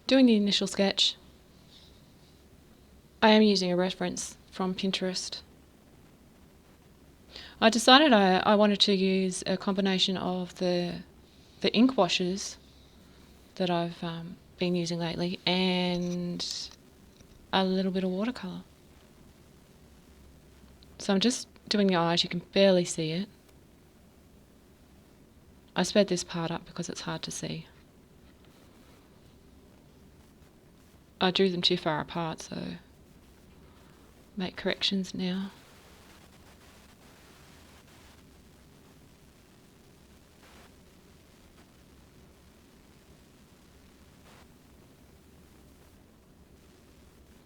Doing the initial sketch, I am using a reference from Pinterest. I decided I wanted to use a combination of the ink washes that I've been using lately and a little bit of watercolour. So I'm just doing the eyes. You can barely see it. I sped this part up because it's hard to see. I drew them too far apart, so make corrections now.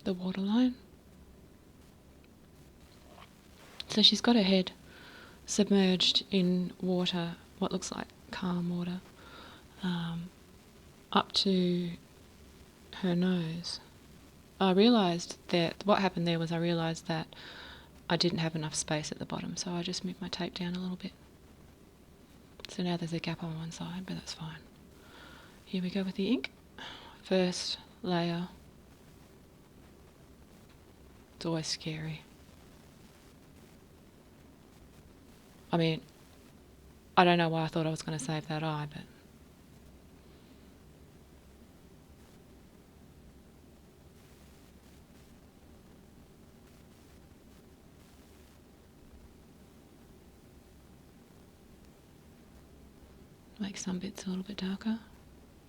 The waterline. So she's got her head submerged in water, what looks like calm water, up to her nose. I realised that what happened there was I realised that I didn't have enough space at the bottom, so I just moved my tape down a little bit. So now there's a gap on one side, but that's fine. Here we go with the ink. First layer. It's always scary. I mean, I don't know why I thought I was going to save that eye, but make some bits a little bit darker.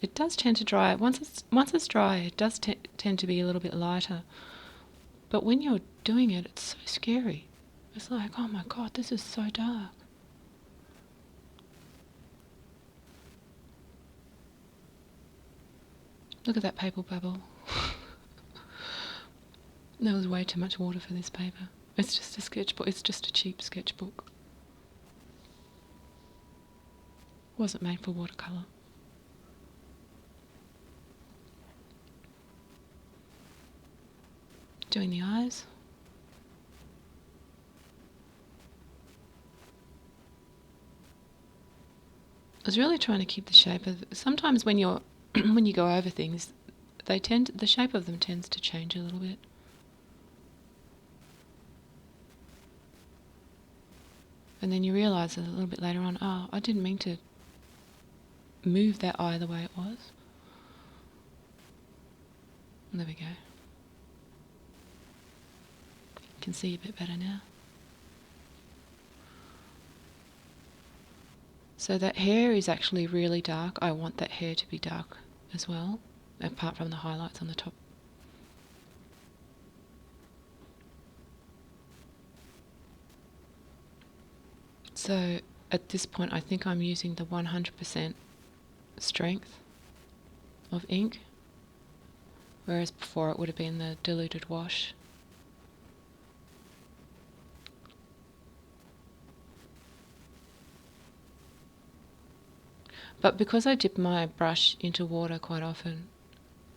It does tend to dry. Once it's dry, it does tend to be a little bit lighter. But when you're doing it, it's so scary. It's like, oh my god, this is so dark. Look at that paper bubble. There was way too much water for this paper. It's just a sketchbook. It's just a cheap sketchbook. Wasn't made for watercolour. Doing the eyes. I was really trying to keep the shape of. Sometimes when you're when you go over things, the shape of them tends to change a little bit. And then you realise a little bit later on, oh, I didn't mean to move that eye the way it was. And there we go. You can see a bit better now. So that hair is actually really dark. I want that hair to be dark as well, apart from the highlights on the top. So at this point I think I'm using the 100% strength of ink, whereas before it would have been the diluted wash. But because I dip my brush into water quite often,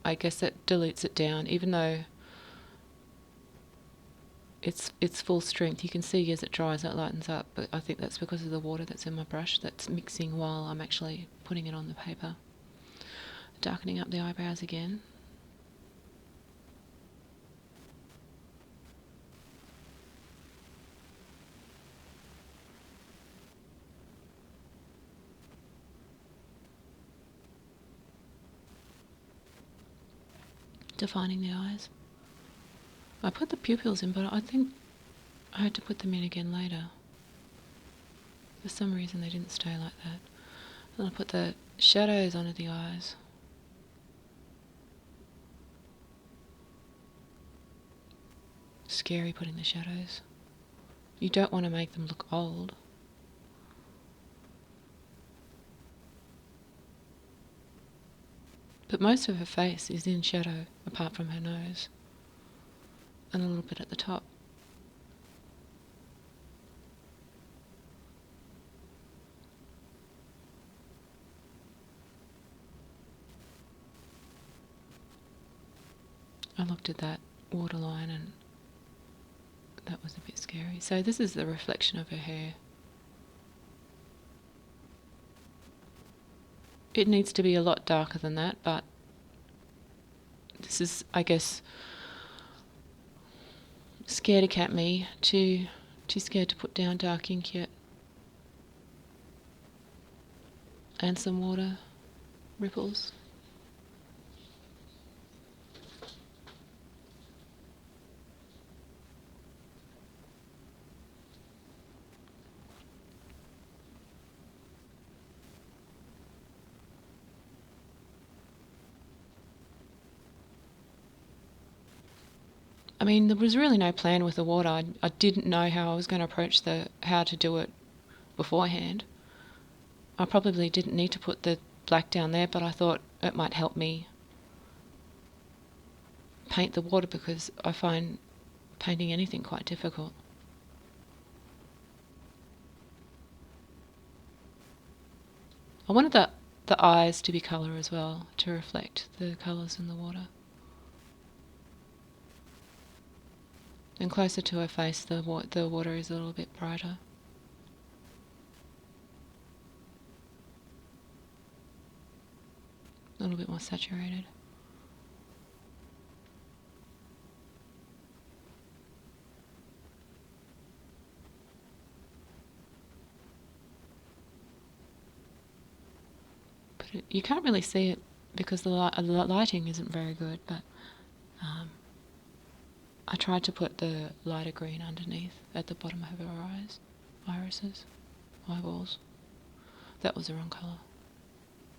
I guess that dilutes it down, even though it's full strength. You can see as it dries it lightens up, but I think that's because of the water that's in my brush that's mixing while I'm actually putting it on the paper. Darkening up the eyebrows again. Defining the eyes. I put the pupils in, but I think I had to put them in again later. For some reason they didn't stay like that. And I put the shadows under the eyes. Scary putting the shadows. You don't want to make them look old. But most of her face is in shadow, apart from her nose. And a little bit at the top. I looked at that waterline and that was a bit scary. So this is the reflection of her hair. It needs to be a lot darker than that, but This is, I guess, scaredy cat me, too scared to put down dark ink yet. And some water ripples. I mean, there was really no plan with the water. I didn't know how I was going to approach how to do it beforehand. I probably didn't need to put the black down there, but I thought it might help me paint the water because I find painting anything quite difficult. I wanted the eyes to be colour as well, to reflect the colours in the water. And closer to her face, the water is a little bit brighter. A little bit more saturated. But you can't really see it because the lighting isn't very good, but I tried to put the lighter green underneath at the bottom of her eyes, irises, eyeballs. That was the wrong colour,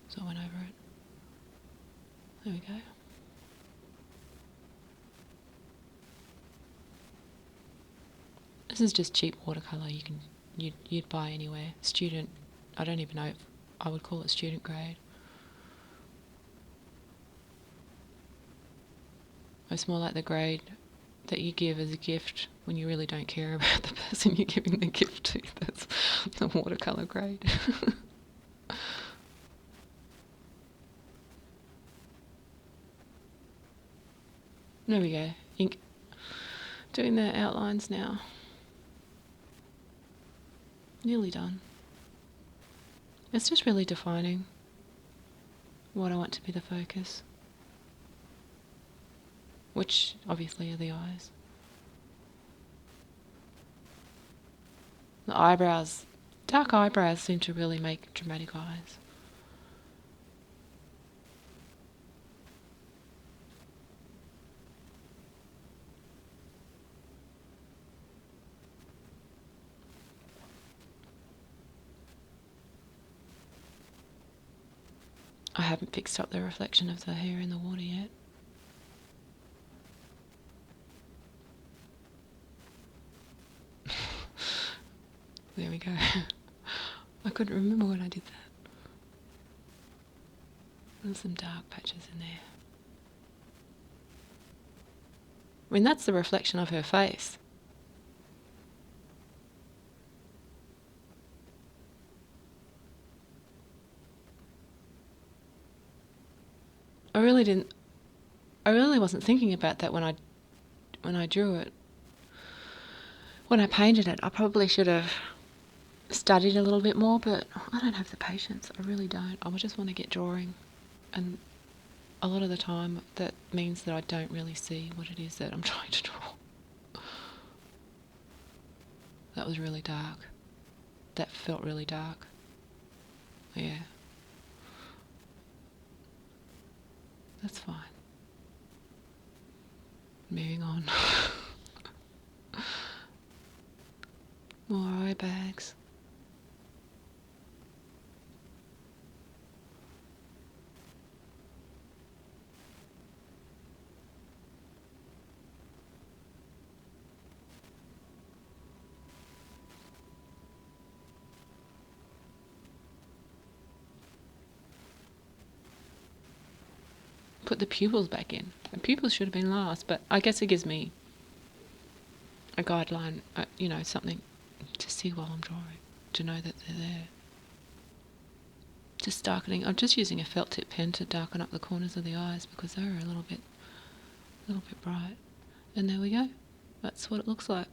so I went over it. There we go. This is just cheap watercolour you'd buy anywhere. Student, I don't even know if I would call it student grade. It's more like the grade that you give as a gift when you really don't care about the person you're giving the gift to. That's the watercolour grade. There we go. Ink. Doing the outlines now. Nearly done. It's just really defining what I want to be the focus, which obviously are the eyes. The eyebrows, dark eyebrows seem to really make dramatic eyes. I haven't fixed up the reflection of the hair in the water yet. There we go. I couldn't remember when I did that. There's some dark patches in there. I mean, that's the reflection of her face. I really wasn't thinking about that when I drew it. When I painted it, I probably should have studied a little bit more, but I don't have the patience. I really don't. I just want to get drawing, and a lot of the time that means that I don't really see what it is that I'm trying to draw. That was really dark. That felt really dark. Yeah. That's fine. Moving on. More eye bags. Put the pupils back in. The pupils should have been last, but I guess it gives me a guideline, something to see while I'm drawing, to know that they're there. Just darkening. I'm just using a felt tip pen to darken up the corners of the eyes because they're a little bit bright. And there we go. That's what it looks like.